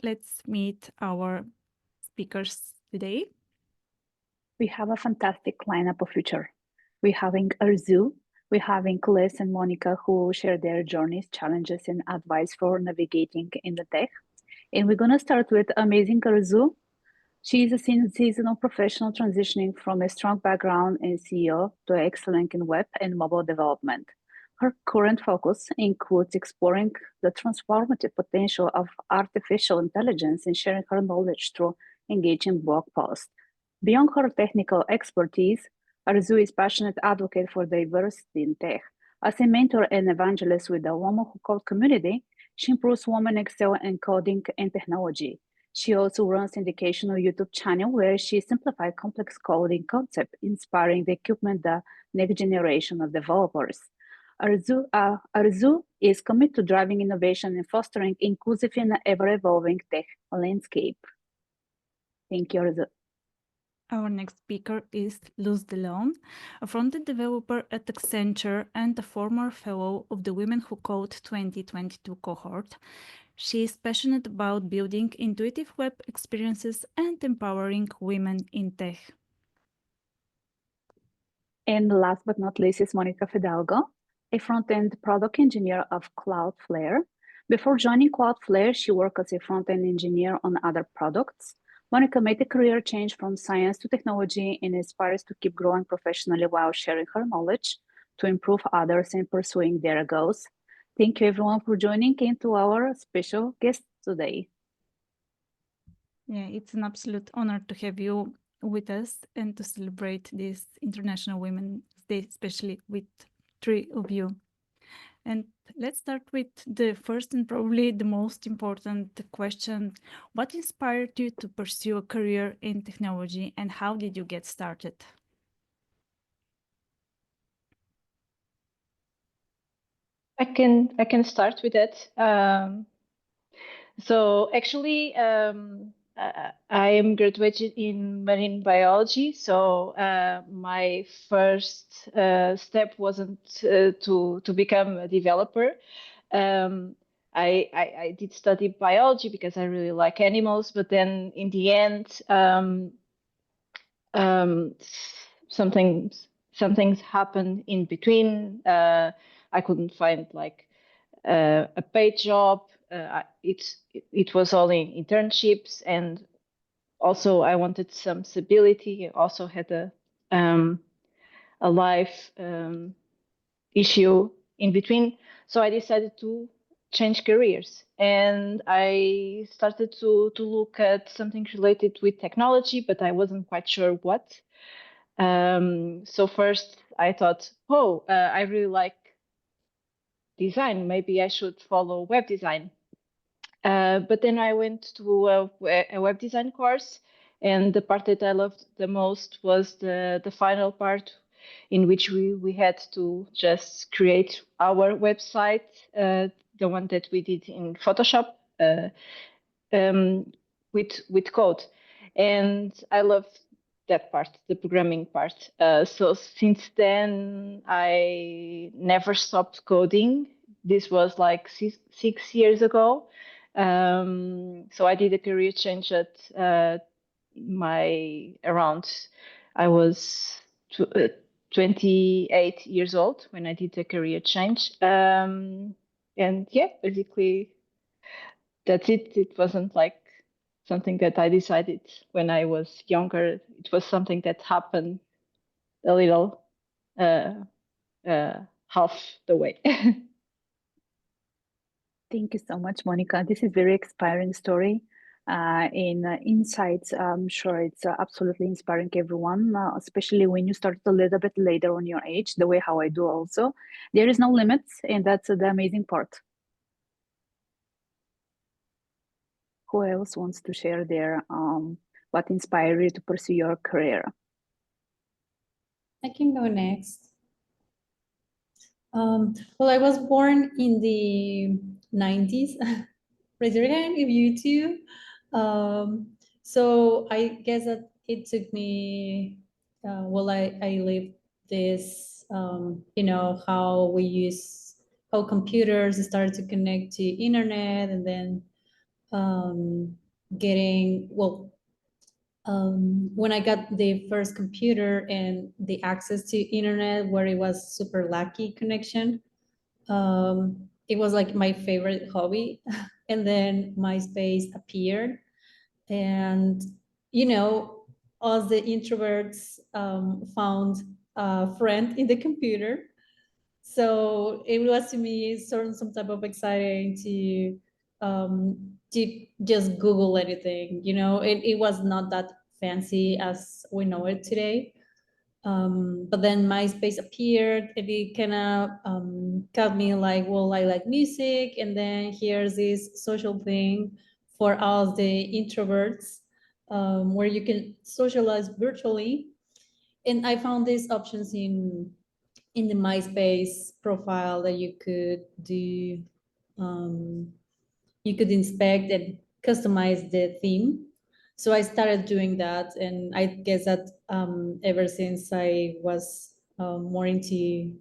let's meet our speakers today. We have a fantastic lineup of future. We're having Arzu, we're having Liz and Monica who share their journeys, challenges, and advice for navigating in the tech. And we're going to start with amazing Arzu. She is a seasonal professional transitioning from a strong background in SEO to excellence in web and mobile development. Her current focus includes exploring the transformative potential of artificial intelligence and sharing her knowledge through engaging blog posts. Beyond her technical expertise, Arzu is a passionate advocate for diversity in tech. As a mentor and evangelist with the Women Who Code community, she improves women excel in coding and technology. She also runs an educational YouTube channel where she simplifies complex coding concepts, inspiring the equipment the next generation of developers. Arzu is committed to driving innovation and fostering inclusive and ever-evolving tech landscape. Thank you, Arzu. Our next speaker is Luz DeLeon, a front-end developer at Accenture and a former fellow of the Women Who Code 2022 cohort. She is passionate about building intuitive web experiences and empowering women in tech. And last but not least is Monica Fidalgo, a front-end product engineer of Cloudflare. Before joining Cloudflare, she worked as a front-end engineer on other products. Monica made a career change from science to technology and aspires to keep growing professionally while sharing her knowledge to improve others and pursuing their goals. Thank you everyone for joining and to our special guest today. Yeah, it's an absolute honor to have you with us and to celebrate this International Women's Day, especially with three of you. And let's start with the first and probably the most important question. What inspired you to pursue a career in technology and how did you get started? I can start with that. So actually, I am graduated in marine biology. So my first step wasn't to become a developer. I did study biology because I really like animals, but then in the end, some things happened in between. I couldn't find like a paid job. It was all in internships, and also I wanted some stability. I also had a life issue in between, so I decided to change careers, and I started to look at something related with technology, but I wasn't quite sure what. So first I thought, I really like design. Maybe I should follow web design. But then I went to a web design course, and the part that I loved the most was the final part, in which we had to just create our website, the one that we did in Photoshop, with code. And I loved that part, the programming part. So since then, I never stopped coding. This was like 6 years ago. So I did a career change at I was 28 years old when I did a career change. And yeah, basically that's it. It wasn't like something that I decided when I was younger. It was something that happened a little half the way. Thank you so much, Monica. This is very inspiring story. In insights, I'm sure it's absolutely inspiring everyone, especially when you start a little bit later on your age, the way how I do also. There is no limits, and that's the amazing part. Who else wants to share their what inspired you to pursue your career? I can go next. Well, I was born in the 90s. Raise your hand if you too. So I guess that it took me, I lived this, how computers started to connect to internet, and then getting, well, when I got the first computer and the access to internet where it was super lucky connection, it was like my favorite hobby. And then MySpace appeared, and us the introverts found a friend in the computer. So it was to me some type of exciting to just Google anything. It was not that fancy as we know it today. But then MySpace appeared, and it kind of got me like, well, I like music, and then here's this social thing for us, the introverts, where you can socialize virtually. And I found these options in the MySpace profile that you could do. You could inspect and customize the theme. So I started doing that, and I guess that ever since I was more into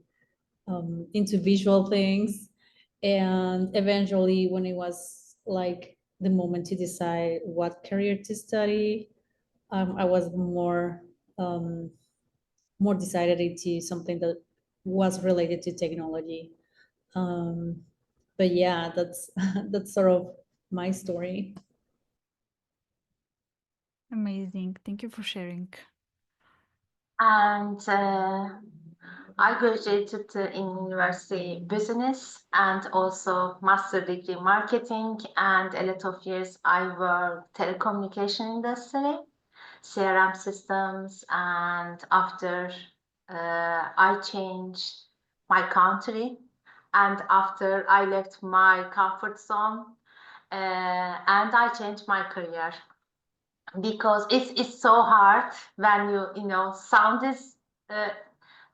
visual things, and eventually when it was like the moment to decide what career to study, I was more decided into something that was related to technology. But yeah, that's that's sort of my story. Amazing. Thank you for sharing. And I graduated in university business and also master degree marketing, and a lot of years I worked telecommunication industry, CRM systems, and after I changed my country, and after I left my comfort zone, and I changed my career, because it's so hard when you sound is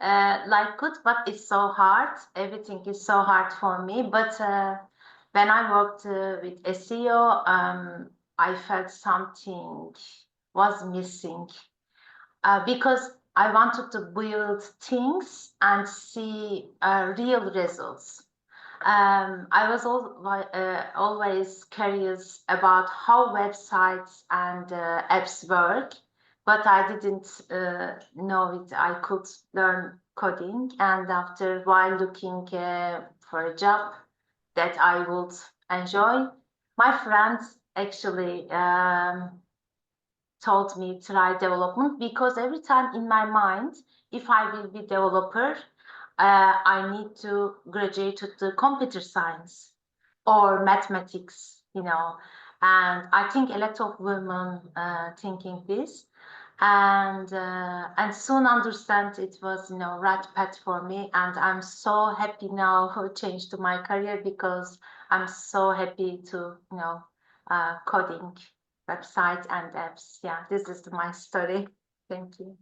like good, but it's so hard. Everything is so hard for me. But when I worked with SEO, I felt something was missing, because I wanted to build things and see real results. I was always curious about how websites and apps work, but I didn't know it. I could learn coding, and after while looking for a job that I would enjoy, my friends actually told me try development, because every time in my mind, if I will be developer, I need to graduate to the computer science or mathematics, and I think a lot of women thinking this, and soon understand it was right path for me, and I'm so happy now who changed to my career, because I'm so happy to coding websites and apps. Yeah, this is my story. Thank you.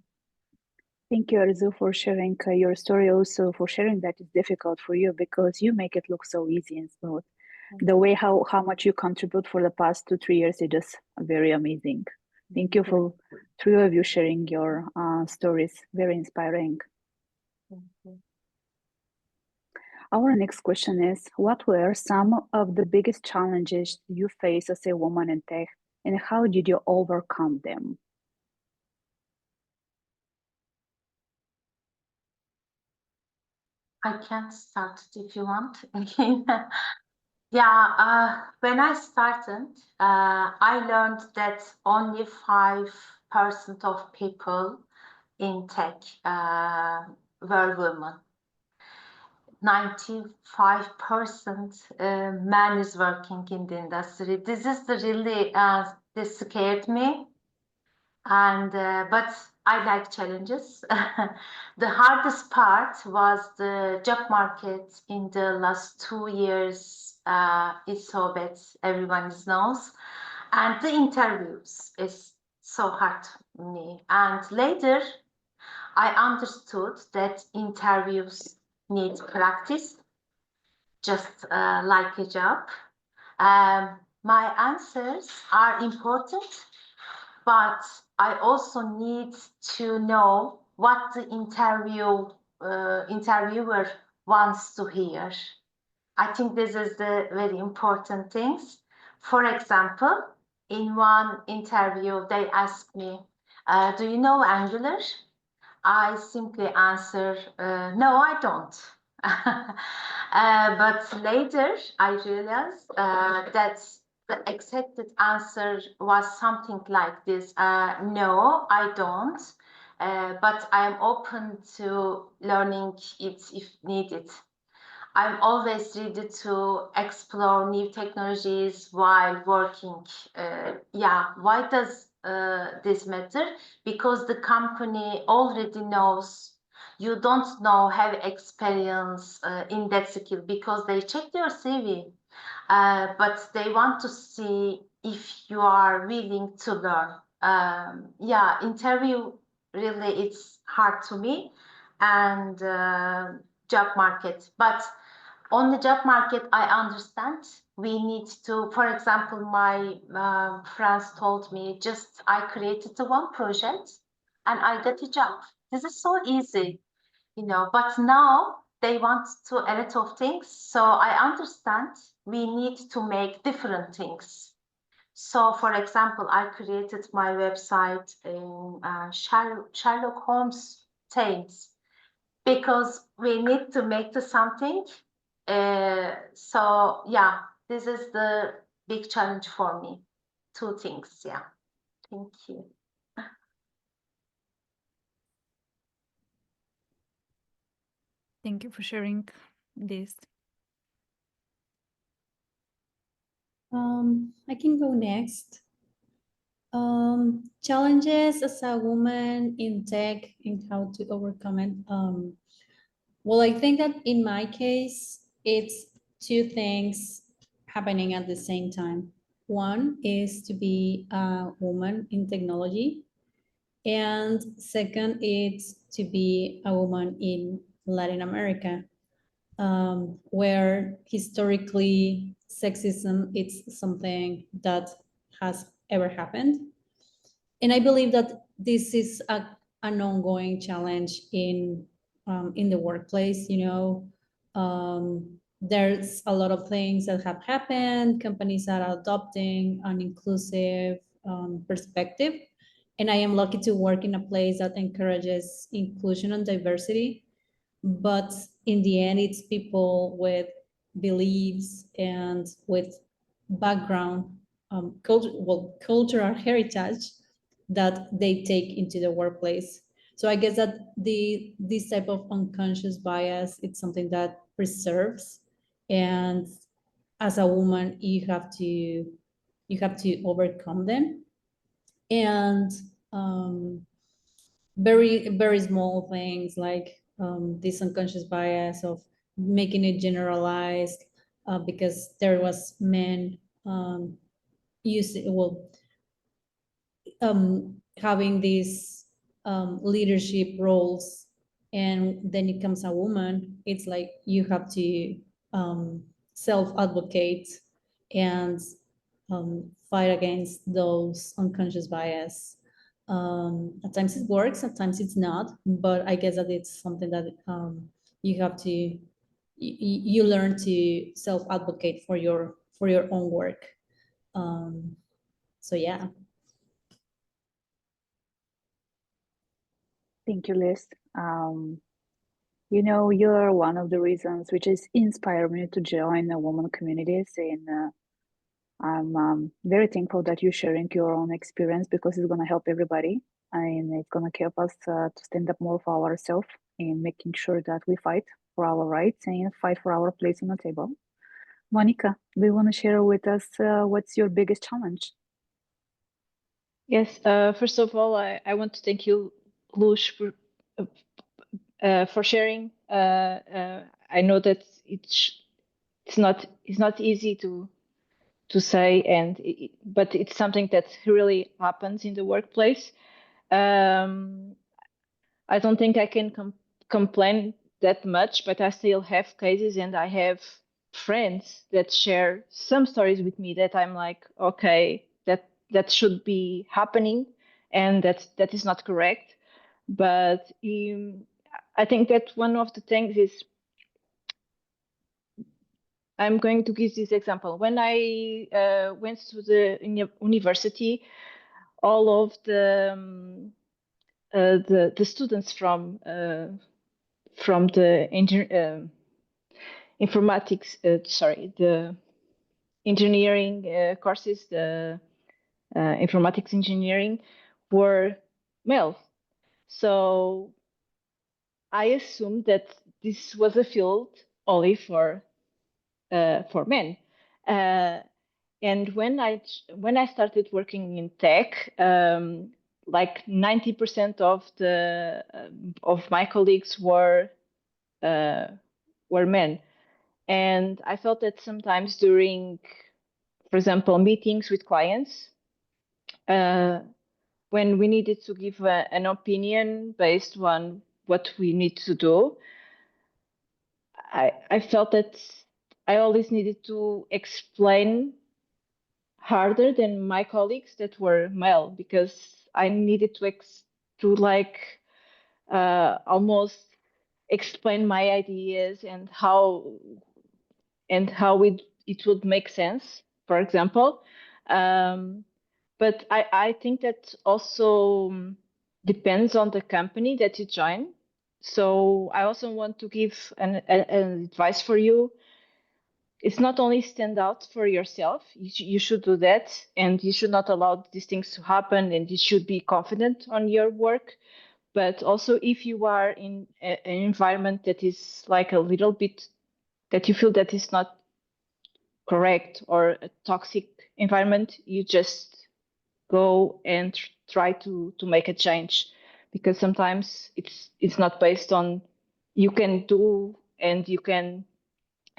Thank you, Arzu, for sharing your story, also for sharing that it's difficult for you, because you make it look so easy and smooth. The way how much you contribute for the past 2-3 years is just very amazing. Thank you for three of you sharing your stories. Very inspiring. Thank you. Our next question is, what were some of the biggest challenges you face as a woman in tech, and how did you overcome them? I can start if you want. Yeah, when I started, I learned that only 5% of people in tech were women. 95% man is working in the industry. This is really, this scared me. And but I like challenges. The hardest part was the job market in the last 2 years. It's so bad, everyone knows. And the interviews is so hard to me. And later, I understood that interviews need practice, just like a job. My answers are important, but I also need to know what the interviewer wants to hear. I think this is the very important things. For example, in one interview, they asked me, do you know Angular? I simply answer, no, I don't. But later I realized that the accepted answer was something like this. No, I don't. But I'm open to learning it if needed. I'm always ready to explore new technologies while working. Why does this matter? Because the company already knows you don't know, have experience in that skill because they checked your CV, but they want to see if you are willing to learn. Interview really it's hard to me and job market, but on the job market, I understand we need to, for example, my friends told me just I created the one project and I got a job. This is so easy, but now they want to a lot of things. So I understand we need to make different things. So, for example, I created my website in Sherlock Holmes themes because we need to make the something. This is the big challenge for me. Two things, yeah. Thank you. Thank you for sharing this. I can go next. Challenges as a woman in tech and how to overcome it. Well, I think that in my case, it's two things happening at the same time. One is to be a woman in technology, and second is to be a woman in Latin America, where historically sexism it's something that has ever happened. And I believe that this is an ongoing challenge in the workplace. There's a lot of things that have happened. Companies are adopting an inclusive perspective. And I am lucky to work in a place that encourages inclusion and diversity. But in the end, it's people with beliefs and with background, cultural heritage that they take into the workplace. So I guess that this type of unconscious bias, it's something that preserves, and as a woman, you have to overcome them. And very very small things like this unconscious bias of making it generalized because there was men having these leadership roles, and then it comes a woman, it's like you have to self-advocate and fight against those unconscious bias. At times it works, at times it's not, but I guess that it's something that you have to you learn to self-advocate for your own work. So yeah. Thank you, Liz. You're one of the reasons which is inspire me to join the women communities, and I'm very thankful that you're sharing your own experience because it's going to help everybody, and it's going to help us to stand up more for ourselves and making sure that we fight for our rights and fight for our place on the table. Monica, do you want to share with us what's your biggest challenge? Yes, first of all, I want to thank you, Lush, for sharing. I know that it's not easy to say, but it's something that really happens in the workplace. I don't think I can complain that much, but I still have cases, and I have friends that share some stories with me that I'm like, okay, that should be happening, and that is not correct. But I think that one of the things is I'm going to give this example. When I went to the university, all of the students from the informatics, the engineering courses, the informatics engineering, were male. So I assumed that this was a field only for men. And when I started working in tech, like 90% of my colleagues were men, and I felt that sometimes during, for example, meetings with clients, when we needed to give an opinion based on what we need to do, I felt that I always needed to explain harder than my colleagues that were male, because I needed to almost explain my ideas and how it would make sense, for example. But I think that also depends on the company that you join. So I also want to give an advice for you. It's not only stand out for yourself, you should do that, and you should not allow these things to happen, and you should be confident on your work. But also, if you are in an environment that is like a little bit, that you feel that is not correct or a toxic environment, you just go and try to make a change, because sometimes it's not based on you can do and you can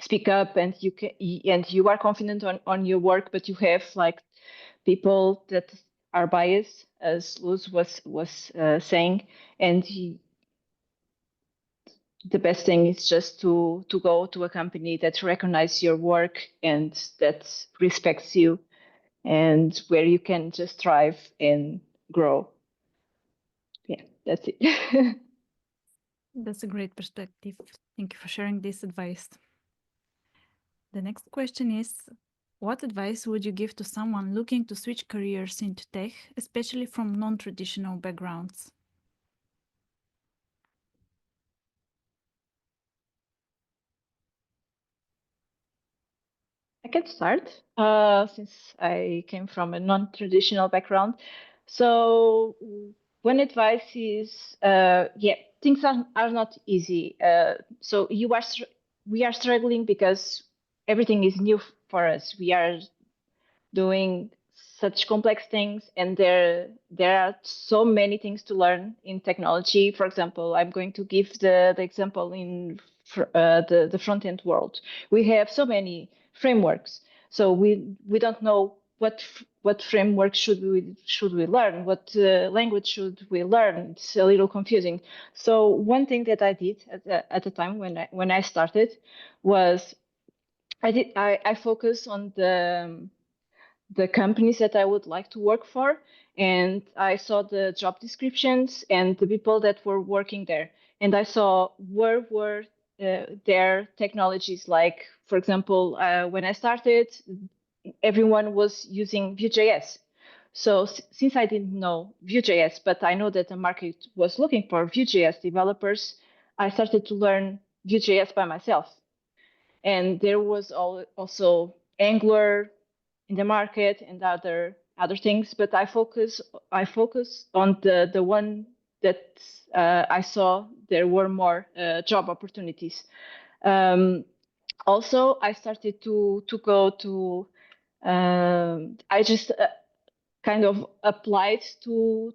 speak up and you are confident on your work, but you have like people that are biased, as Luz was saying, and the best thing is just to go to a company that recognizes your work and that respects you, and where you can just thrive and grow. Yeah, that's it. That's a great perspective. Thank you for sharing this advice. The next question is, what advice would you give to someone looking to switch careers into tech, especially from non-traditional backgrounds? I can start since I came from a non-traditional background. So one advice is, things are not easy. So we are struggling because everything is new for us. We are doing such complex things, and there are so many things to learn in technology. For example, I'm going to give the example in the front end world. We have so many frameworks, so we don't know what framework should we learn, what language should we learn. It's a little confusing. So one thing that I did at the time when I started was I focus on the companies that I would like to work for, and I saw the job descriptions and the people that were working there, and I saw where were their technologies. Like, for example, when I started, everyone was using Vue.js. So since I didn't know Vue.js, but I know that the market was looking for Vue.js developers, I started to learn Vue.js by myself. And there was also Angular in the market and other things, but I focus on the one that I saw there were more job opportunities. Also, I started to go to I just kind of applied to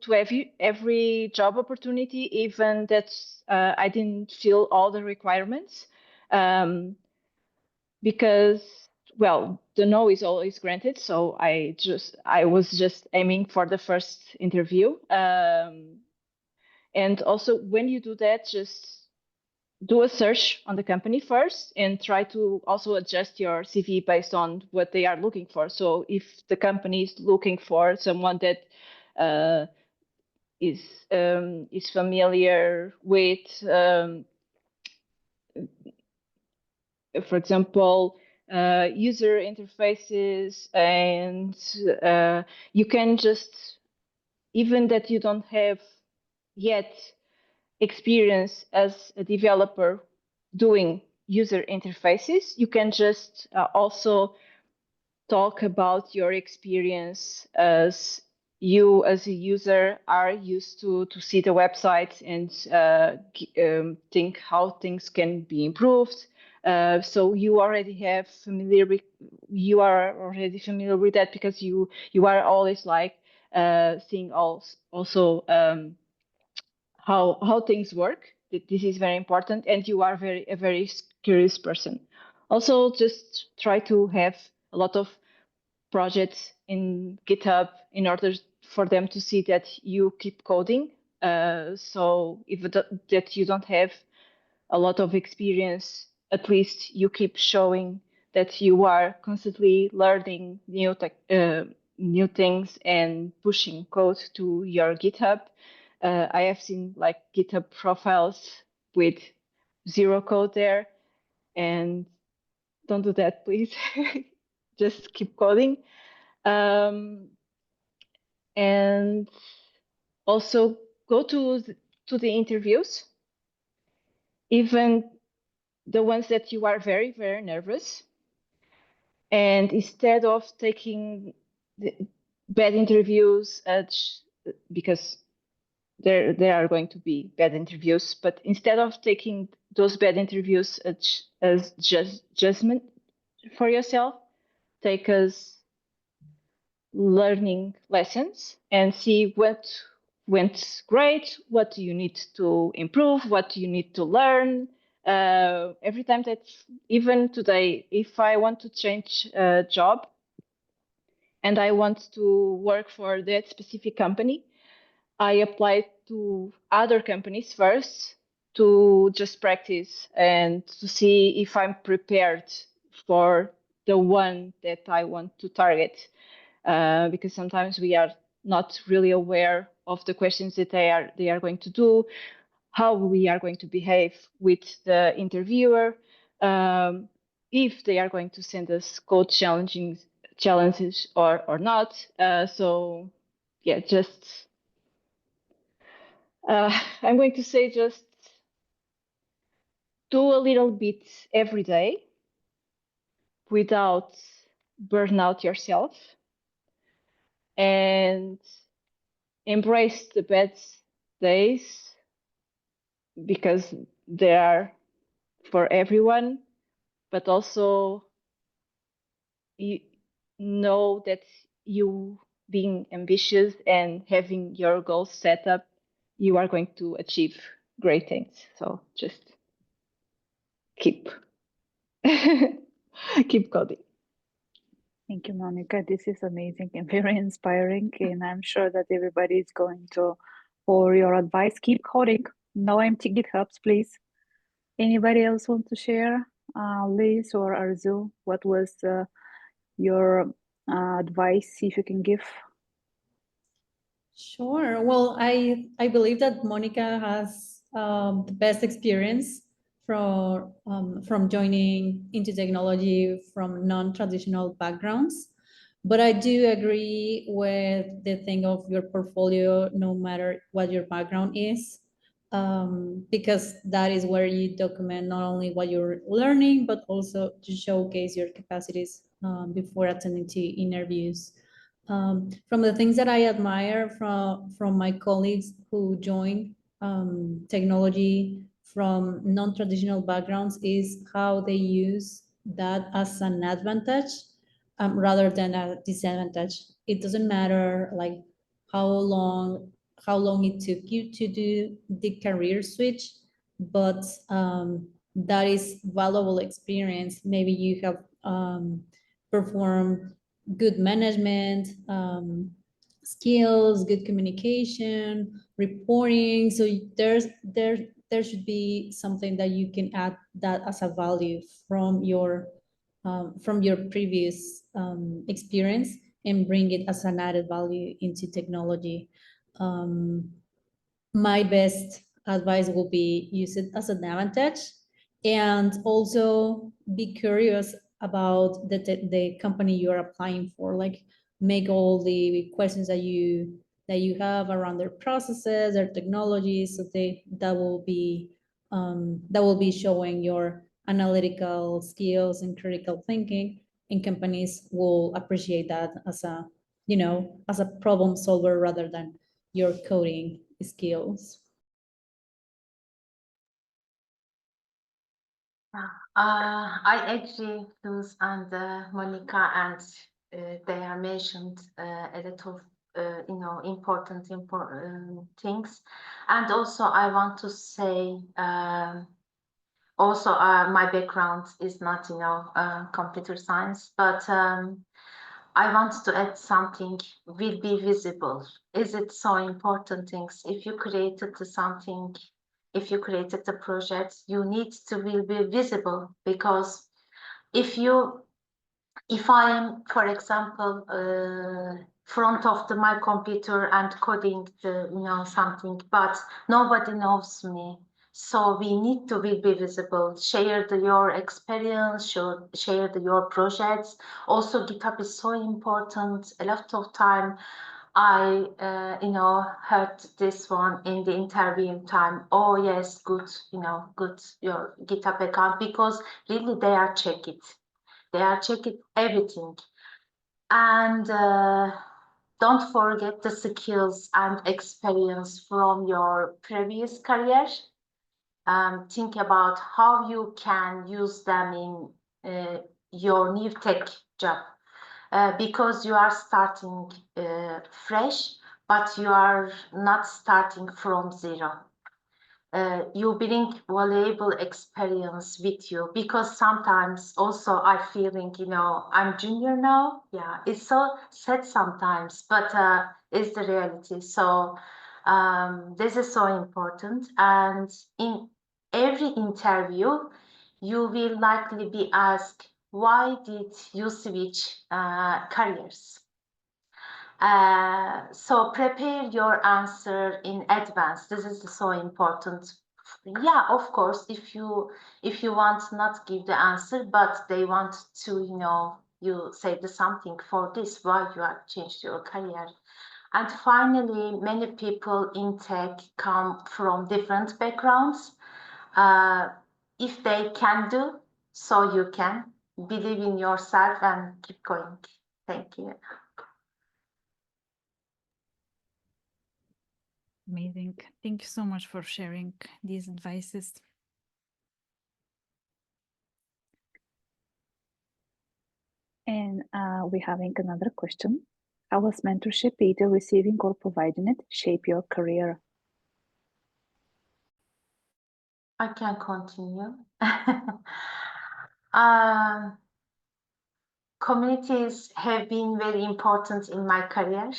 every job opportunity, even that I didn't fill all the requirements. Because, well, the no is always granted, so I was just aiming for the first interview. And also, when you do that, just do a search on the company first and try to also adjust your CV based on what they are looking for. So if the company is looking for someone that is familiar with, for example, user interfaces, and you can just, even that you don't have yet experience as a developer doing user interfaces, you can just also talk about your experience as you as a user are used to see the website and think how things can be improved. So you already have you are already familiar with that, because you are always like seeing also how things work. This is very important, and you are a very curious person. Also, just try to have a lot of projects in GitHub in order for them to see that you keep coding. So if that you don't have a lot of experience, at least you keep showing that you are constantly learning new things and pushing code to your GitHub. I have seen like GitHub profiles with zero code there, and don't do that, please. Just keep coding. And also go to the interviews, even the ones that you are very, very nervous. And instead of taking the bad interviews, because there are going to be bad interviews, but instead of taking those bad interviews as just judgment for yourself, take as learning lessons and see what went great, what do you need to improve, what do you need to learn. Every time that, even today, if I want to change a job and I want to work for that specific company, I apply to other companies first to just practice and to see if I'm prepared for the one that I want to target. Because sometimes we are not really aware of the questions that they are going to do, how we are going to behave with the interviewer, if they are going to send us code challenges or not. So yeah, just I'm going to say just do a little bit every day without burn out yourself, and embrace the bad days, because they are for everyone, but also you know that you being ambitious and having your goals set up, you are going to achieve great things. So just keep keep coding. Thank you, Monica. This is amazing and very inspiring. And I'm sure that everybody is going to, for your advice, keep coding. No empty GitHubs, please. Anybody else want to share? Liz or Arzu, what was your advice, if you can give? Sure. Well, I believe that Monica has the best experience from joining into technology from non-traditional backgrounds. But I do agree with the thing of your portfolio, no matter what your background is, because that is where you document not only what you're learning, but also to showcase your capacities before attending to interviews. From the things that I admire from my colleagues who join technology from non-traditional backgrounds is how they use that as an advantage rather than a disadvantage. It doesn't matter like how long it took you to do the career switch, but that is valuable experience. Maybe you have performed good management skills, good communication, reporting. So there should be something that you can add that as a value from your previous experience and bring it as an added value into technology. My best advice will be use it as an advantage, and also be curious about the company you're applying for. Like, make all the questions that you have around their processes, their technologies, so that will be showing your analytical skills and critical thinking, and companies will appreciate that as a, as a problem solver rather than your coding skills. I agree, Luz and Monica, and they have mentioned a lot of important things. And also, I want to say, also my background is not computer science, but I want to add something. Will be visible. Is it so important things? If you created something, if you created the project, you need to will be visible, because if I am, for example, front of my computer and coding something, but nobody knows me. So we need to be visible, share your experience, share your projects. Also, GitHub is so important. A lot of time I heard this one in the interview time. Oh yes, good, good your GitHub account, because really they are check it. They are checking everything. And don't forget the skills and experience from your previous career. Think about how you can use them in your new tech job. Because you are starting fresh, but you are not starting from zero. You bring valuable experience with you, because sometimes also I feeling, I'm junior now. Yeah, it's so sad sometimes, but it's the reality. So this is so important. And in every interview, you will likely be asked, why did you switch careers? So prepare your answer in advance. This is so important. Yeah, of course, if you want not give the answer, but they want to, you say something for this, why you have changed your career. And finally, many people in tech come from different backgrounds. If they can do, so you can. Believe in yourself and keep going. Thank you. Amazing. Thank you so much for sharing these advices. And we're having another question. How was mentorship, either receiving or providing it, shape your career? I can continue. Communities have been very important in my career,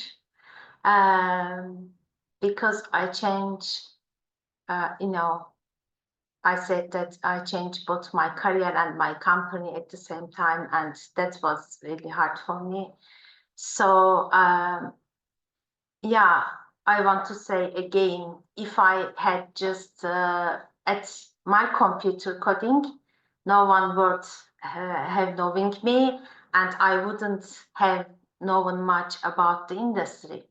because I changed, I said that I changed both my career and my company at the same time, and that was really hard for me. So yeah, I want to say again, if I had just at my computer coding, no one would have knowing me, and I wouldn't have known much about the industry.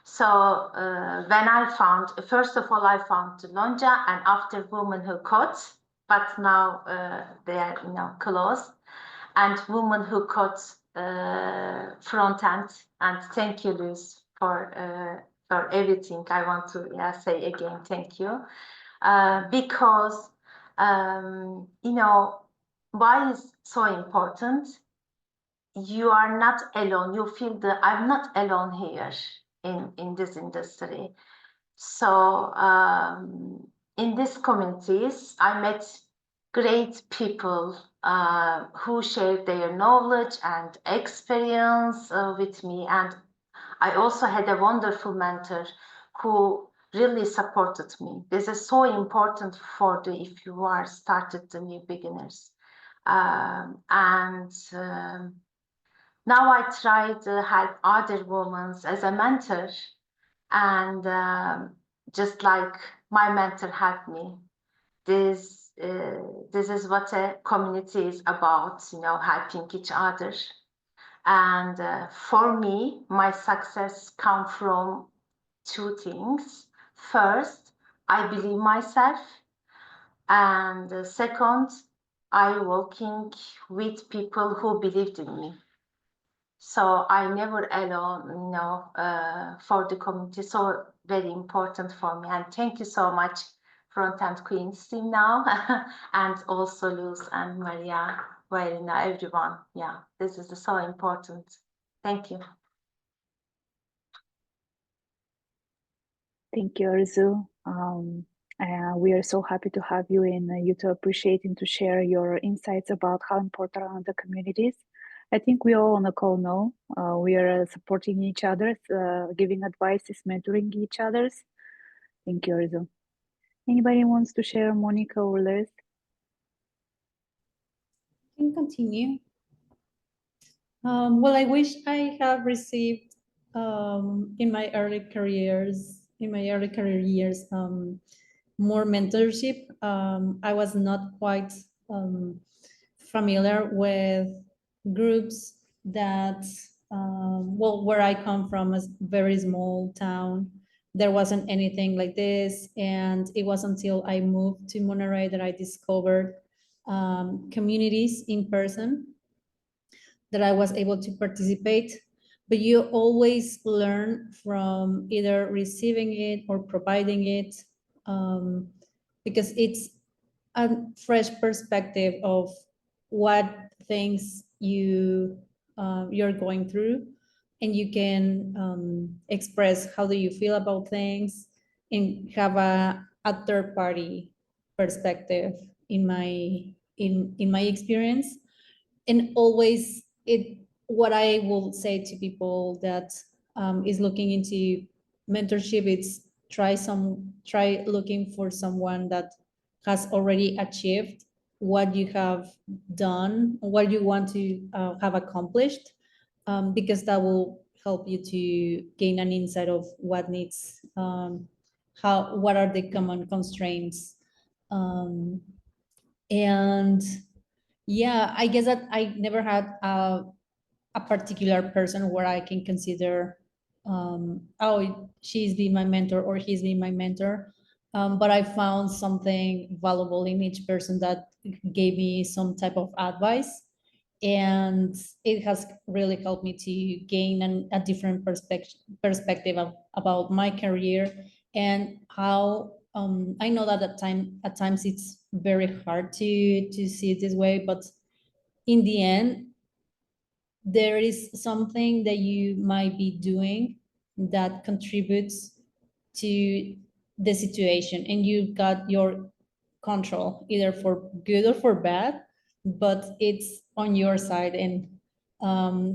So when I found, first of all, I found Lonja, and after Women Who Code, but now they are closed, and Women Who Code Frontend. And thank you, Luz, for everything. I want to say again, thank you, because why is so important? You are not alone. You feel that I'm not alone here in this industry. So in these communities, I met great people who shared their knowledge and experience with me. And I also had a wonderful mentor who really supported me. This is so important for if you are started the new beginners. Now I try to help other women as a mentor, and just like my mentor helped me, this this is what a community is about, you know, helping each other. And for me, my success comes from two things. First, I believe myself. And second, I working with people who believed in me. So I never alone, you know, for the community. So very important for me. And thank you so much, Frontend Queens team now, and also Luz and Maria, Verena, everyone. Yeah, this is so important. Thank you. Thank you, Arzu. We are so happy to have you and you to appreciate and to share your insights about how important are the communities. I think we all on the call know we are supporting each other, giving advices, mentoring each others. Thank you, Arzu. Anybody wants to share, Monica or Liz? Can continue. Well, I wish I have received in my early career years, more mentorship. I was not quite familiar with groups that, well, where I come from, a very small town, there wasn't anything like this. And it was until I moved to Monterrey that I discovered communities in person that I was able to participate. But you always learn from either receiving it or providing it, because it's a fresh perspective of what things you're going through, and you can express how do you feel about things and have a third party perspective in my experience. And always what I will say to people that is looking into mentorship, it's try looking for someone that has already achieved what you have done, what you want to have accomplished, because that will help you to gain an insight of what needs, what are the common constraints, and yeah, I guess that I never had a particular person where I can consider, oh, she's been my mentor or he's been my mentor. But I found something valuable in each person that gave me some type of advice. And it has really helped me to gain a different perspective about my career and how I know that at times it's very hard to see it this way, but in the end, there is something that you might be doing that contributes to the situation, and you've got your control, either for good or for bad, but it's on your side. And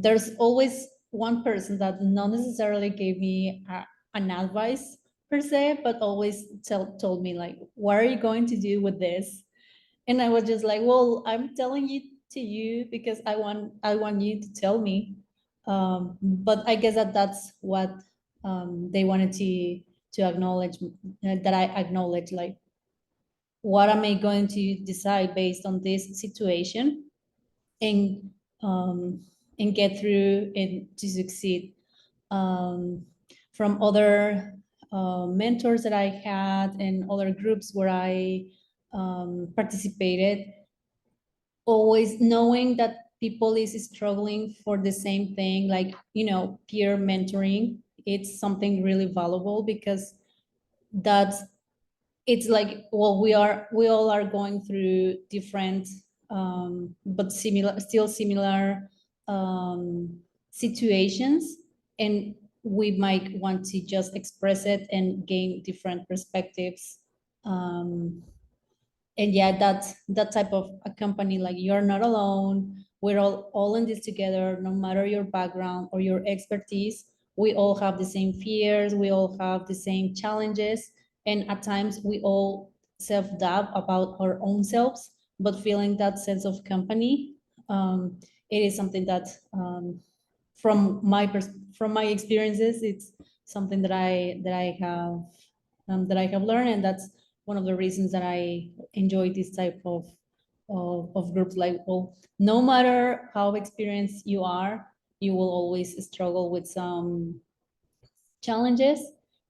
there's always one person that not necessarily gave me an advice per se, but always told me like, what are you going to do with this? And I was just like, well, I'm telling it to you because I want you to tell me. But I guess that's what they wanted to acknowledge, that I acknowledge, like, what am I going to decide based on this situation, and get through and to succeed. From other mentors that I had and other groups where I participated, always knowing that people is struggling for the same thing, like, peer mentoring, it's something really valuable, because that's, it's like, well, we all are going through different but still similar situations, and we might want to just express it and gain different perspectives. And yeah, that type of a company, like, you're not alone, we're all in this together, no matter your background or your expertise. We all have the same fears, we all have the same challenges, and at times we all self-doubt about our own selves, but feeling that sense of company, it is something that, from my experiences, it's something that I have learned, and that's one of the reasons that I enjoy this type of groups. Like, well, no matter how experienced you are, you will always struggle with some challenges,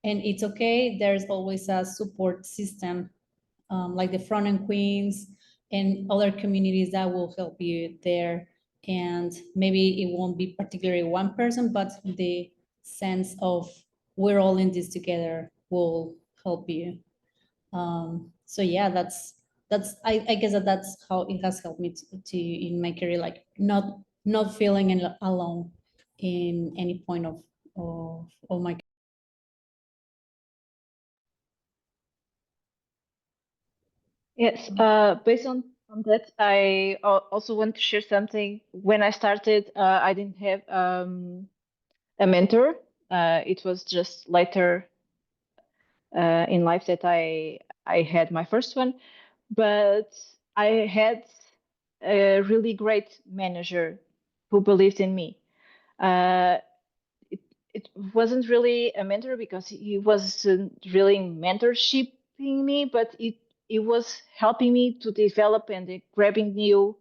and it's okay. There's always a support system, like the Frontend Queens and other communities that will help you there. And maybe it won't be particularly one person, but the sense of we're all in this together will help you. So yeah, that's I guess that's how it has helped me to in my career, like not feeling alone in any point of my. Yes, based on that, I also want to share something. When I started, I didn't have a mentor. It was just later in life that I had my first one, but I had a really great manager who believed in me. It wasn't really a mentor because he wasn't really mentorshiping me, but it was helping me to develop and grabbing new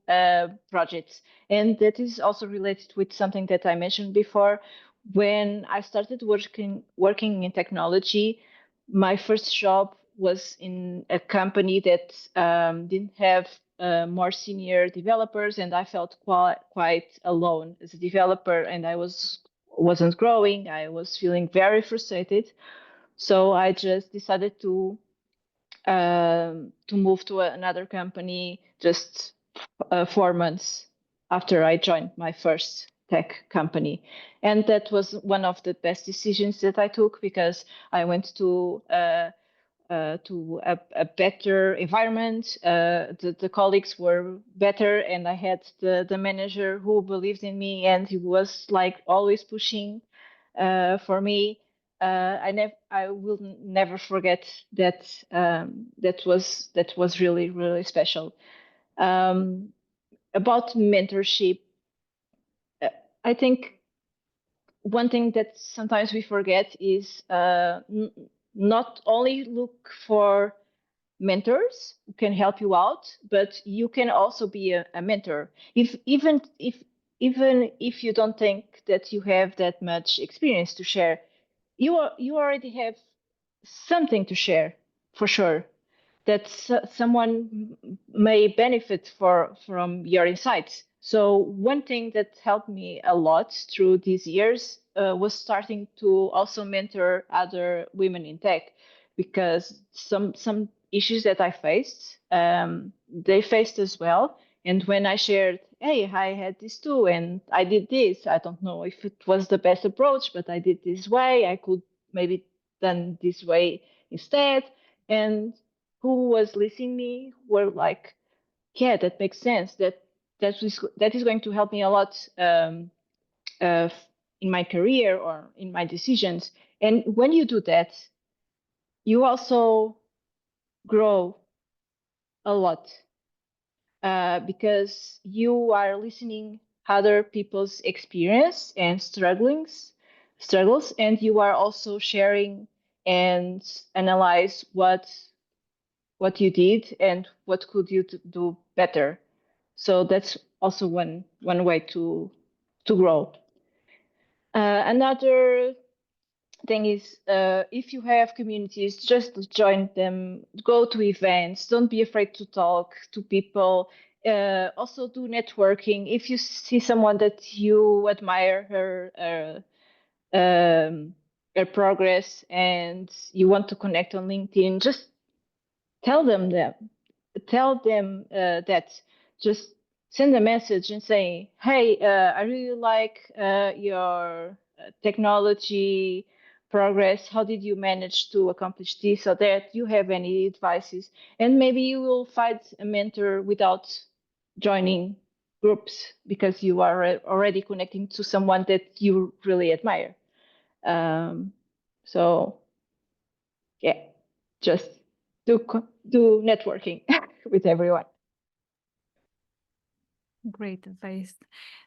projects. And that is also related with something that I mentioned before. When I started working in technology, my first job was in a company that didn't have more senior developers, and I felt quite alone as a developer, and I wasn't growing. I was feeling very frustrated, so I just decided to move to another company just 4 months after I joined my first tech company. And that was one of the best decisions that I took, because I went to a better environment. The colleagues were better, and I had the manager who believed in me, and he was like always pushing for me. I will never forget that. That was really, really special. About mentorship, I think one thing that sometimes we forget is not only look for mentors who can help you out, but you can also be a mentor. Even if you don't think that you have that much experience to share, you already have something to share, for sure, that someone may benefit from your insights. So one thing that helped me a lot through these years was starting to also mentor other women in tech, because some issues that I faced, they faced as well. And when I shared, hey, I had this too, and I did this, I don't know if it was the best approach, but I did this way, I could maybe done this way instead. And who was listening me were like, yeah, that makes sense. That is going to help me a lot in my career or in my decisions. And when you do that, you also grow a lot, because you are listening other people's experience and struggles, and you are also sharing and analyze what you did and what could you do better. So that's also one way to grow. Another thing is, if you have communities, just join them, go to events, don't be afraid to talk to people. Also do networking. If you see someone that you admire her progress and you want to connect on LinkedIn, just tell them that. Just send a message and say, hey, I really like your technology progress. How did you manage to accomplish this or that? Do you have any advices? And maybe you will find a mentor without joining groups, because you are already connecting to someone that you really admire. So yeah, just do networking with everyone. Great advice.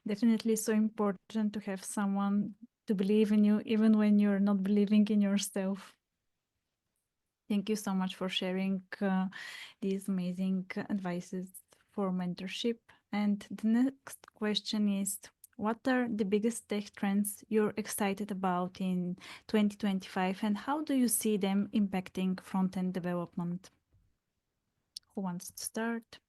Definitely so important to have someone to believe in you, even when you're not believing in yourself. Thank you so much for sharing these amazing advices for mentorship. And the next question is, what are the biggest tech trends you're excited about in 2025, and how do you see them impacting front-end development? Who wants to start?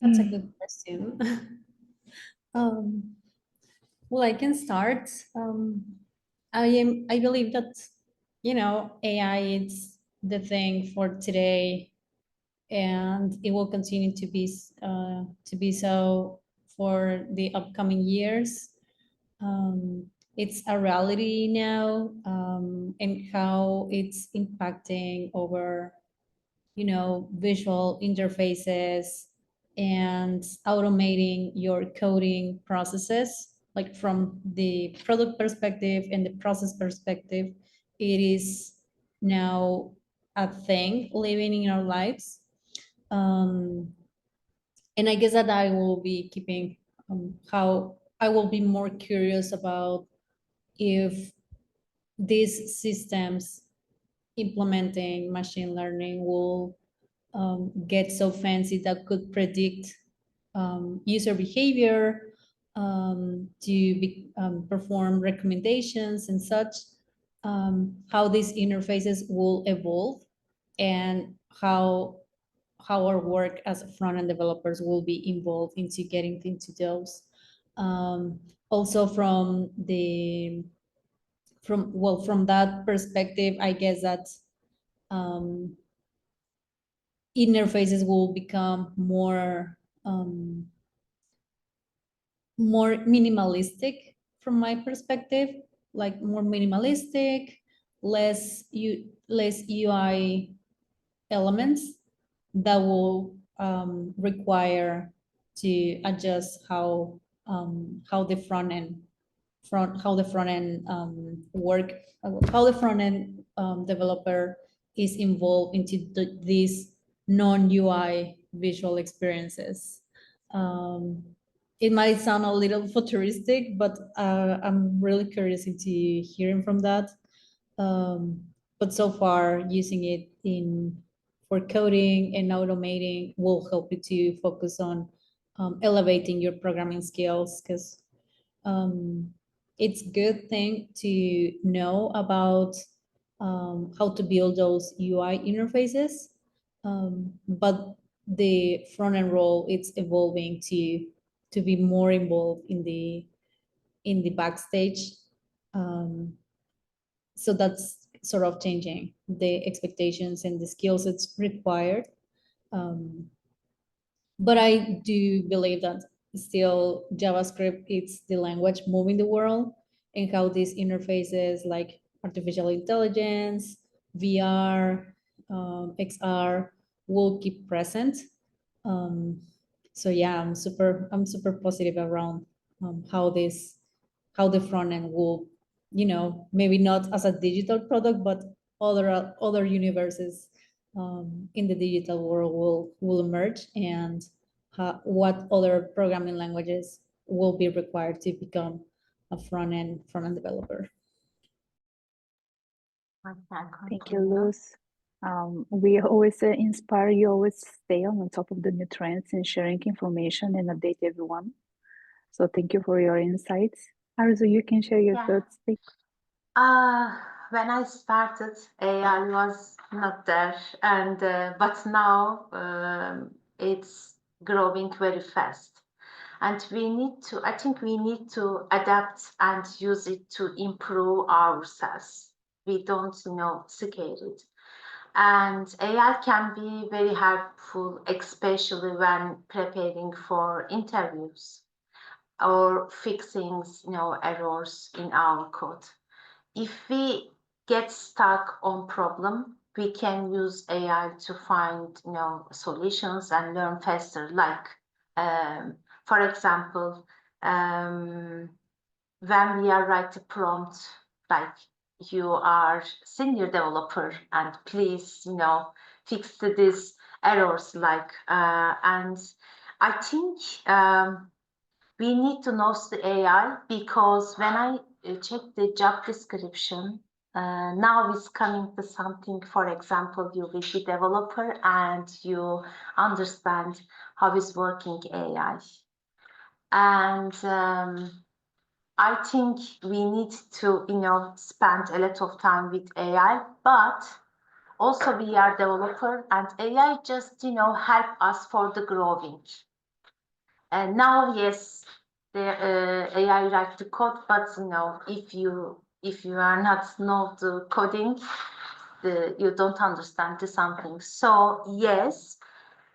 That's a good question. Well, I can start. I believe that, AI is the thing for today, and it will continue to be so for the upcoming years. It's a reality now, and how it's impacting over, visual interfaces and automating your coding processes, like from the product perspective and the process perspective. It is now a thing living in our lives. And I guess that I will be keeping, how I will be more curious about if these systems implementing machine learning will get so fancy that could predict user behavior, to perform recommendations and such, how these interfaces will evolve, and how our work as front-end developers will be involved into getting into those. Also from that perspective, I guess that interfaces will become more minimalistic from my perspective, like more minimalistic, less UI elements that will require to adjust how the front end work, how the front end developer is involved into these non-UI visual experiences. It might sound a little futuristic, but I'm really curious into hearing from that. But so far, using it for coding and automating will help you to focus on elevating your programming skills, because it's a good thing to know about how to build those UI interfaces, but the front end role, it's evolving to be more involved in the backstage. So that's sort of changing the expectations and the skills it's required. But I do believe that still JavaScript is the language moving the world, and how these interfaces like artificial intelligence, VR, XR will keep present. So yeah, I'm super positive around how the front end will, maybe not as a digital product, but other universes in the digital world will emerge, and what other programming languages will be required to become a front-end developer. Thank you, Luz. We always inspire you, always stay on top of the new trends and sharing information and update everyone. So thank you for your insights. Arzu, you can share your thoughts. When I started, AI was not there, and but now it's growing very fast, and I think we need to adapt and use it to improve ourselves. We don't, scare it. And AI can be very helpful, especially when preparing for interviews or fixing, errors in our code. If we get stuck on problem, we can use AI to find, solutions and learn faster. Like, for example, when we are write a prompt, like you are senior developer and please, fix these errors, like, and I think we need to know the AI, because when I check the job description, now it's coming to something, for example, you will be developer and you understand how is working AI. And I think we need to, spend a lot of time with AI, but also we are developer and AI just, help us for the growing. And now, yes, the AI write the code, but if you are not know the coding, you don't understand the something. So yes,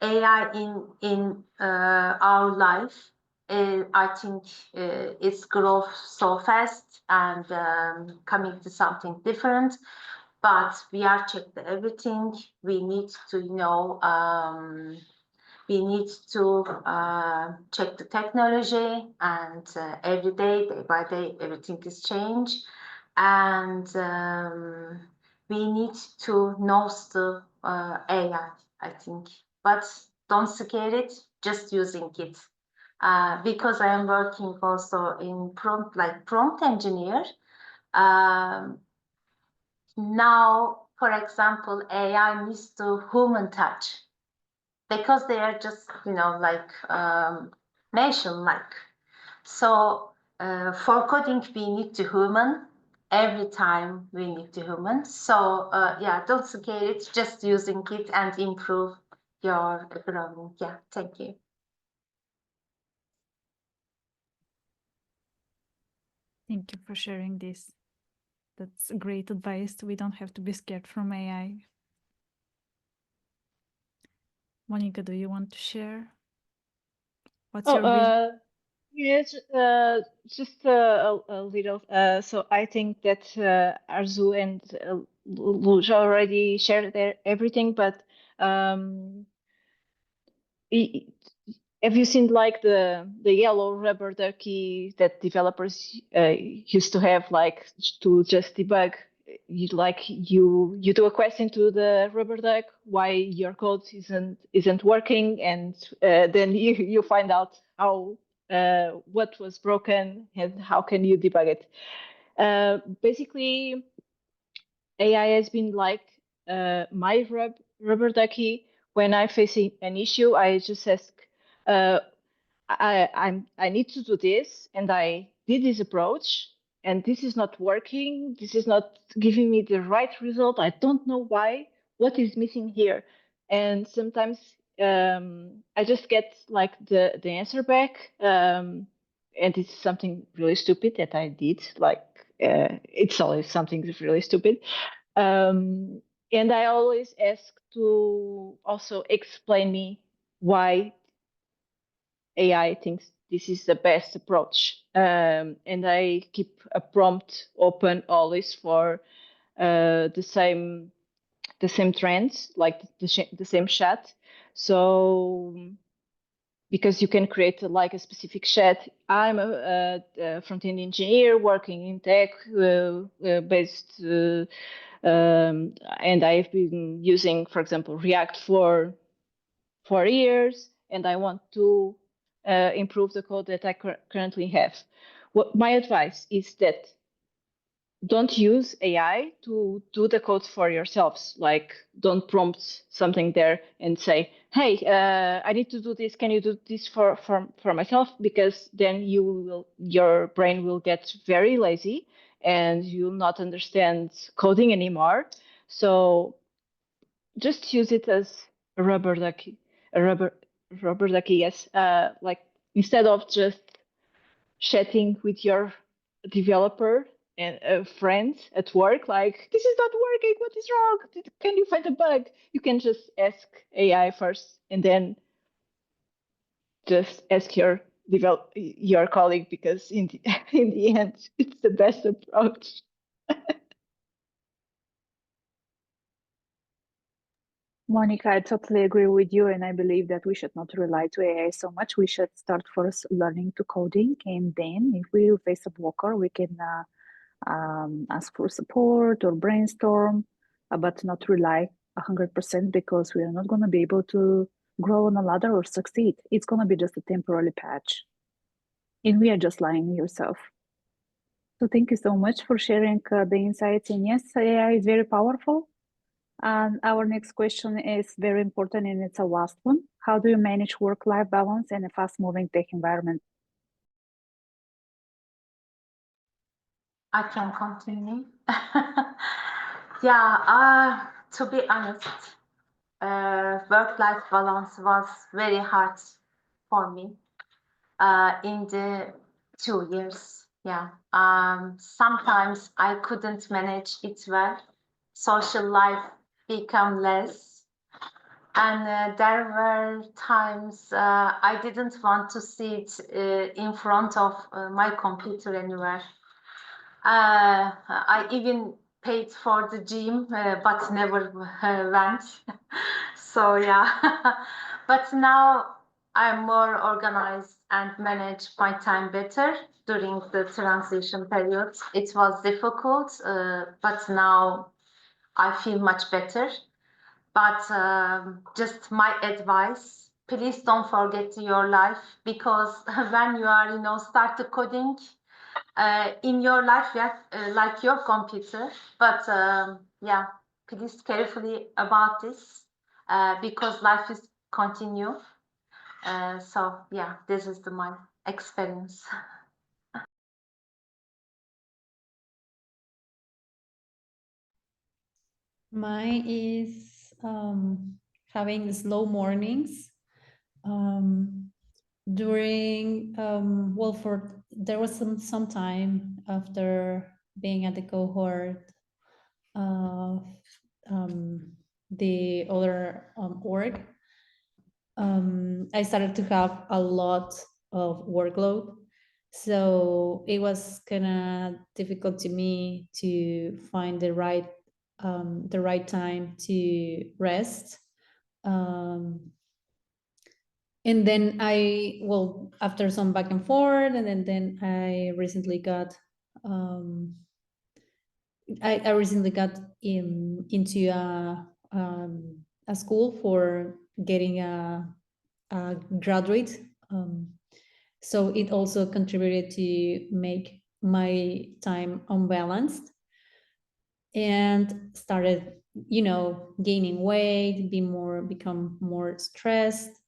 AI in our life, I think it's grow so fast and coming to something different. But we are checked everything. We need to we need to check the technology, and every day by day, everything is changed. And we need to know the AI, I think. But don't scare it, just using it. Because I am working also in prompt engineer. Now, for example, AI needs to human touch, because they are just, nation-like. So for coding, we need to human. Every time we need to human. So yeah, don't scare it, just using it and improve your programming. Yeah, thank you. Thank you for sharing this. That's great advice. We don't have to be scared from AI. Monica, do you want to share? What's your vision? Yes, just a little. So I think that Arzu and Luj already shared everything, but have you seen like the yellow rubber ducky that developers used to have, like to just debug? You do a question to the rubber duck why your code isn't working, and then you find out how what was broken and how can you debug it. Basically, AI has been like my rubber ducky. When I face an issue, I just ask, I need to do this, and I did this approach, and this is not working. This is not giving me the right result. I don't know why. What is missing here? And sometimes I just get like the answer back, and it's something really stupid that I did. Like it's always something really stupid. And I always ask to also explain me why AI thinks this is the best approach. And I keep a prompt open always for the same trends, like the same chat. So because you can create like a specific chat. I'm a front-end engineer working in tech based, and I've been using, for example, React for 4 years, and I want to improve the code that I currently have. What my advice is that don't use AI to do the code for yourselves. Like, don't prompt something there and say, "Hey, I need to do this. Can you do this for myself?" Because then your brain will get very lazy and you'll not understand coding anymore. So just use it as a rubber ducky, yes. Like, instead of just chatting with your developer and friends at work, like, this is not working, what is wrong, can you find a bug? You can just ask AI first, and then just ask your colleague, because in the end, it's the best approach. Monica, I totally agree with you, and I believe that we should not rely to AI so much. We should start first learning to coding, and then if we face a blocker, we can ask for support or brainstorm, but not rely 100%, because we are not going to be able to grow on a ladder or succeed. It's going to be just a temporary patch. And we are just lying to yourself. So thank you so much for sharing the insights. And yes, AI is very powerful. And our next question is very important, and it's a last one. How do you manage work-life balance in a fast-moving tech environment? I can continue. Yeah, to be honest, work-life balance was very hard for me in the 2 years. Yeah, sometimes I couldn't manage it well. Social life become less, and there were times I didn't want to sit in front of my computer anywhere. I even paid for the gym, but never went. So yeah, but now I'm more organized and manage my time better during the transition period. It was difficult, but now I feel much better. But just my advice, please don't forget your life, because when you are, start the coding, in your life, you have like your computer, but yeah, please carefully about this, because life is continue. So yeah, this is my experience. Mine is having slow mornings. During there was some time after being at the cohort of the other org, I started to have a lot of workload. So it was kind of difficult to me to find the right time to rest. And then after some back and forth, and then I recently got I recently got into a school for getting a graduate. So it also contributed to make my time unbalanced, and started, gaining weight, become more stressed.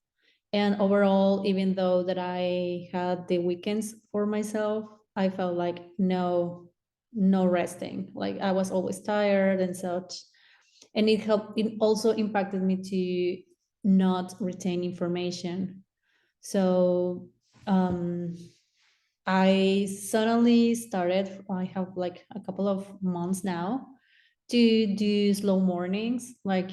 And overall, even though that I had the weekends for myself, I felt like no resting. Like I was always tired and such. And it also impacted me to not retain information. So I suddenly started, I have like a couple of months now, to do slow mornings. Like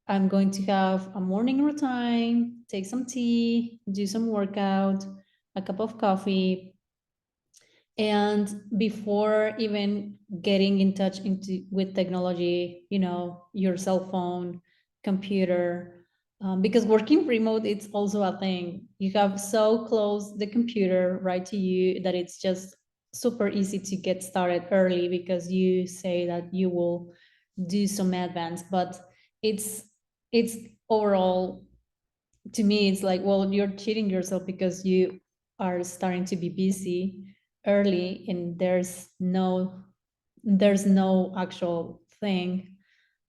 I'm going to have a morning routine, take some tea, do some workout, a cup of coffee. And before even getting in touch with technology, your cell phone, computer, because working remote, it's also a thing. You have so close the computer right to you that it's just super easy to get started early, because you say that you will do some advance, but it's overall, to me, it's like, well, you're cheating yourself, because you are starting to be busy early, and there's no actual thing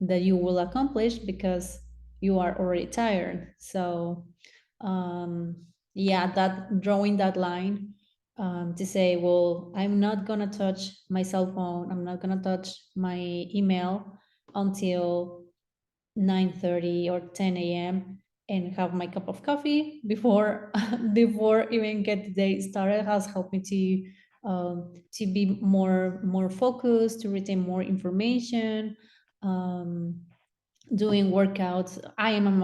that you will accomplish, because you are already tired. So yeah, that drawing that line, to say, well, I'm not gonna touch my cell phone, I'm not gonna touch my email until 9:30 or 10 a.m. and have my cup of coffee before even get the day started, has helped me to be more focused, to retain more information. Doing workouts, I am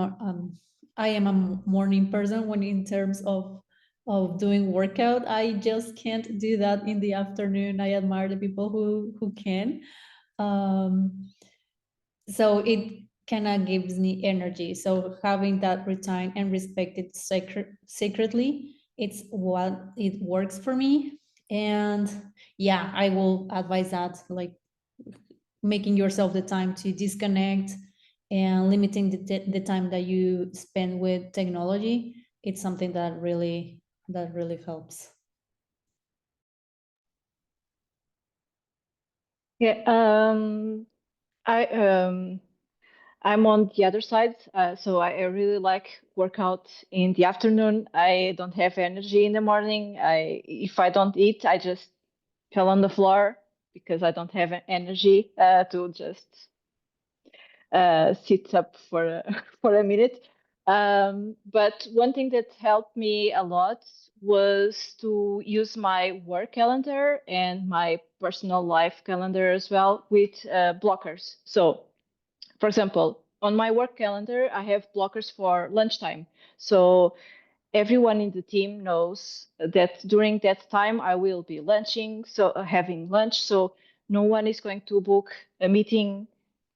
a morning person. When in terms of doing workout, I just can't do that in the afternoon. I admire the people who can. So it kind of gives me energy. So having that routine and respect it secretly, it's what it works for me. And yeah, I will advise that, like, making yourself the time to disconnect and limiting the time that you spend with technology, it's something that really helps. Yeah, I'm on the other side, so I really like workout in the afternoon. I don't have energy in the morning. If I don't eat, I just fell on the floor because I don't have energy to just sit up for for a minute. But one thing that helped me a lot was to use my work calendar and my personal life calendar as well with blockers. So, for example, on my work calendar, I have blockers for lunchtime. So everyone in the team knows that during that time I will be lunching, so having lunch. So no one is going to book a meeting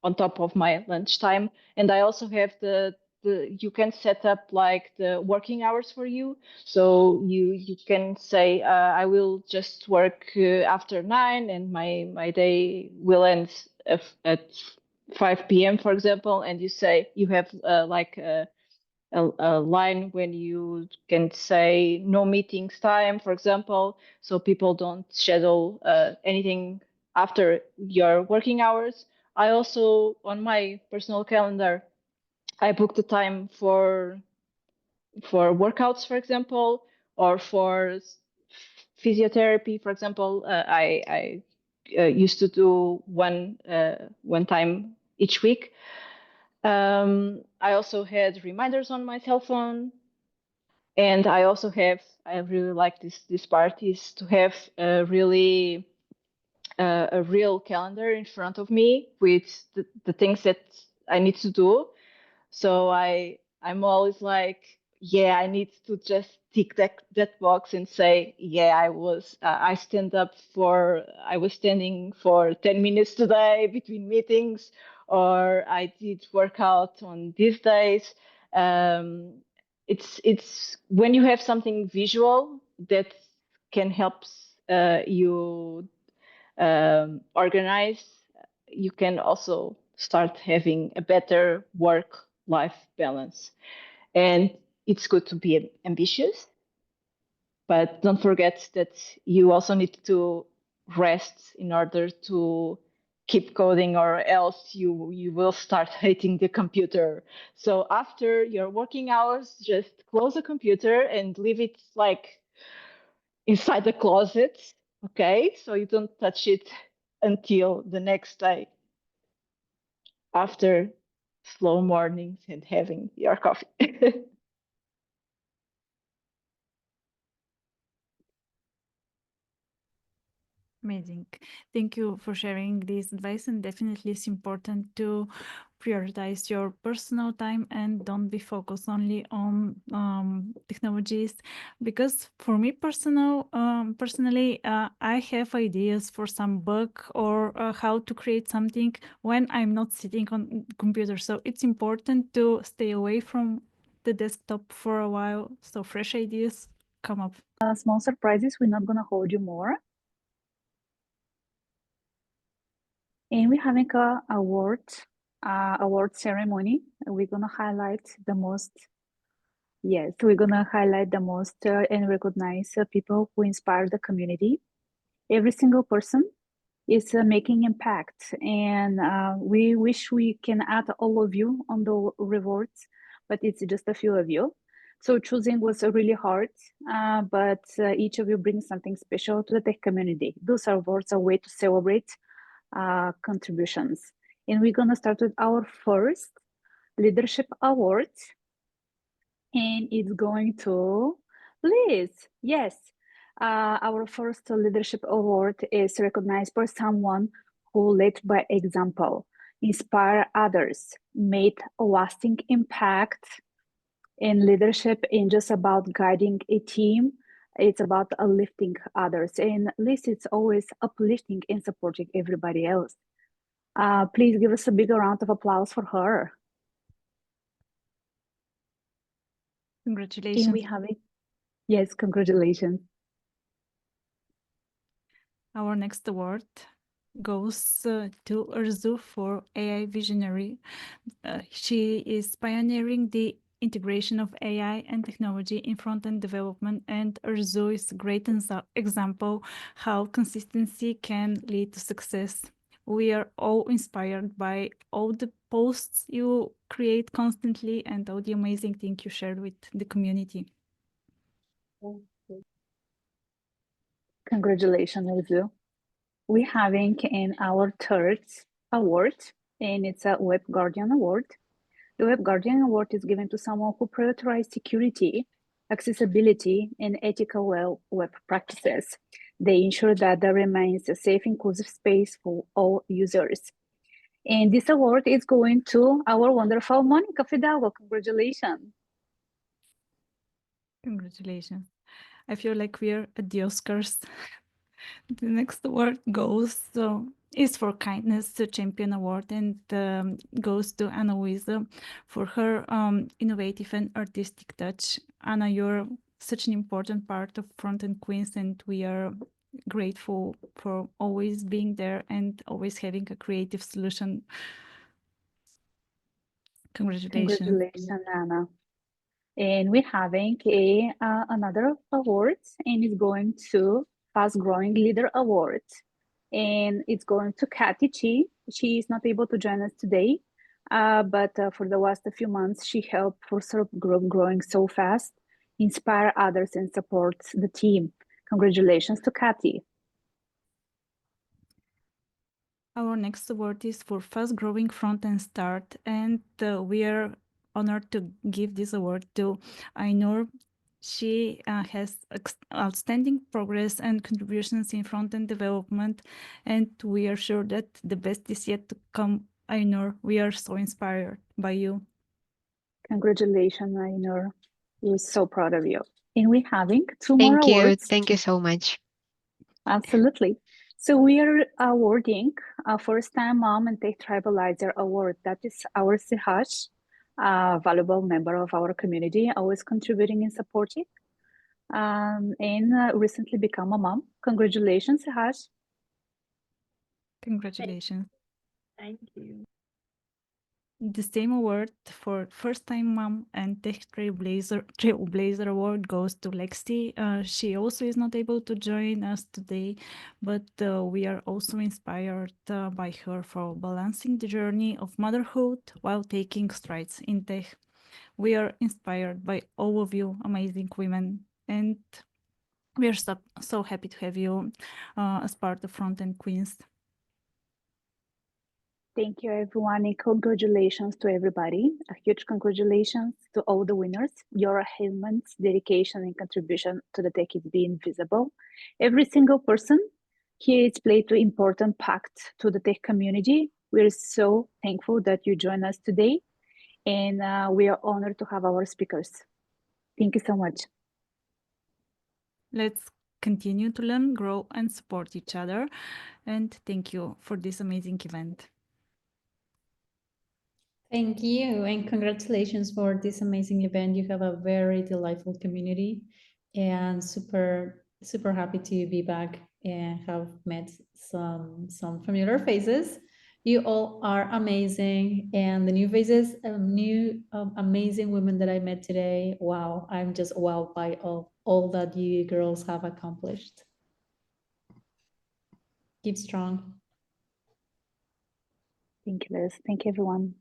on top of my lunchtime. And I also have the you can set up like the working hours for you. So you can say I will just work after 9 and my day will end at 5 p.m. for example. And you say you have like a line when you can say no meetings time, for example, so people don't schedule anything after your working hours. I also, on my personal calendar, I book the time for workouts, for example, or for physiotherapy, for example. I used to do one time each week. I also had reminders on my cell phone, and I also have. I really like this part is to have a really a real calendar in front of me with the things that I need to do. So I'm always like, yeah, I need to just tick that box and say, yeah, I was standing for 10 minutes today between meetings, or I did workout on these days. Um, it's when you have something visual that can help you organize, you can also start having a better work-life balance. And it's good to be ambitious, but don't forget that you also need to rest in order to keep coding, or else you will start hating the computer. So after your working hours, just close the computer and leave it like inside the closet, okay? So you don't touch it until the next day after slow mornings and having your coffee. Amazing. Thank you for sharing this advice. And definitely it's important to prioritize your personal time and don't be focused only on technologies. Because for me personally, I have ideas for some bug or how to create something when I'm not sitting on computer. So it's important to stay away from the desktop for a while. So fresh ideas come up. Small surprises, we're not gonna hold you more. And we're having a award ceremony. We're gonna highlight the most. Yes, we're gonna highlight the most and recognize people who inspire the community. Every single person is making impact, and we wish we can add all of you on the rewards, but it's just a few of you. So choosing was really hard, but each of you brings something special to the tech community. Those awards are a way to celebrate contributions. And we're gonna start with our first leadership award. And it's going to Liz. Yes, our first leadership award is recognized by someone who led by example, inspire others, made a lasting impact. In leadership ain't just about guiding a team, it's about uplifting others. And Liz, it's always uplifting and supporting everybody else. Please give us a big round of applause for her. Congratulations. And we have it. Yes, congratulations. Our next award goes to Arzu for AI Visionary. She is pioneering the integration of AI and technology in front-end development, and Arzu is a great example how consistency can lead to success. We are all inspired by all the posts you create constantly and all the amazing things you share with the community. Congratulations, Arzu. We're having in our third award, and it's a Web Guardian Award. The Web Guardian Award is given to someone who prioritizes security, accessibility, and ethical web practices. They ensure that there remains a safe, inclusive space for all users. And this award is going to our wonderful Monica Fidalgo. Congratulations. Congratulations. I feel like we're at the Oscars. The next award is for kindness to champion award, and goes to Anna Wiese for her innovative and artistic touch. Anna, you're such an important part of Frontend Queens, and we are grateful for always being there and always having a creative solution. Congratulations. Congratulations, Anna. And we're having another award, and it's going to Fast Growing Leader Award. And it's going to Kathy Chi. She is not able to join us today, but for the last few months, she helped Force growing so fast, inspire others, and support the team. Congratulations to Kathy. Our next award is for Fast Growing Front-End Start, and we are honored to give this award to Ainur. She has outstanding progress and contributions in front-end development, and we are sure that the best is yet to come. Ainur, we are so inspired by you. Congratulations, Ainur. We're so proud of you. And we're having two more awards. Thank you so much. Absolutely. So we are awarding a first-time mom and tech tribalizer award. That is our Sihash, a valuable member of our community, always contributing and supporting, and recently become a mom. Congratulations, Sihash. Congratulations. Thank you. The same award for First Time Mom and Tech Trailblazer Award goes to Lexi. She also is not able to join us today, but we are also inspired by her for balancing the journey of motherhood while taking strides in tech. We are inspired by all of you amazing women, and we are so happy to have you as part of Frontend Queens. Thank you, everyone, and congratulations to everybody. A huge congratulations to all the winners. Your achievements, dedication, and contribution to the tech is being visible. Every single person here has played an important part to the tech community. We're so thankful that you join us today, and we are honored to have our speakers. Thank you so much. Let's continue to learn, grow, and support each other. And thank you for this amazing event. Thank you, and congratulations for this amazing event. You have a very delightful community, and super happy to be back and have met some familiar faces. You all are amazing, and the new faces, new amazing women that I met today. Wow, I'm just wowed by all that you girls have accomplished. Keep strong. Thank you, Liz. Thank you, everyone.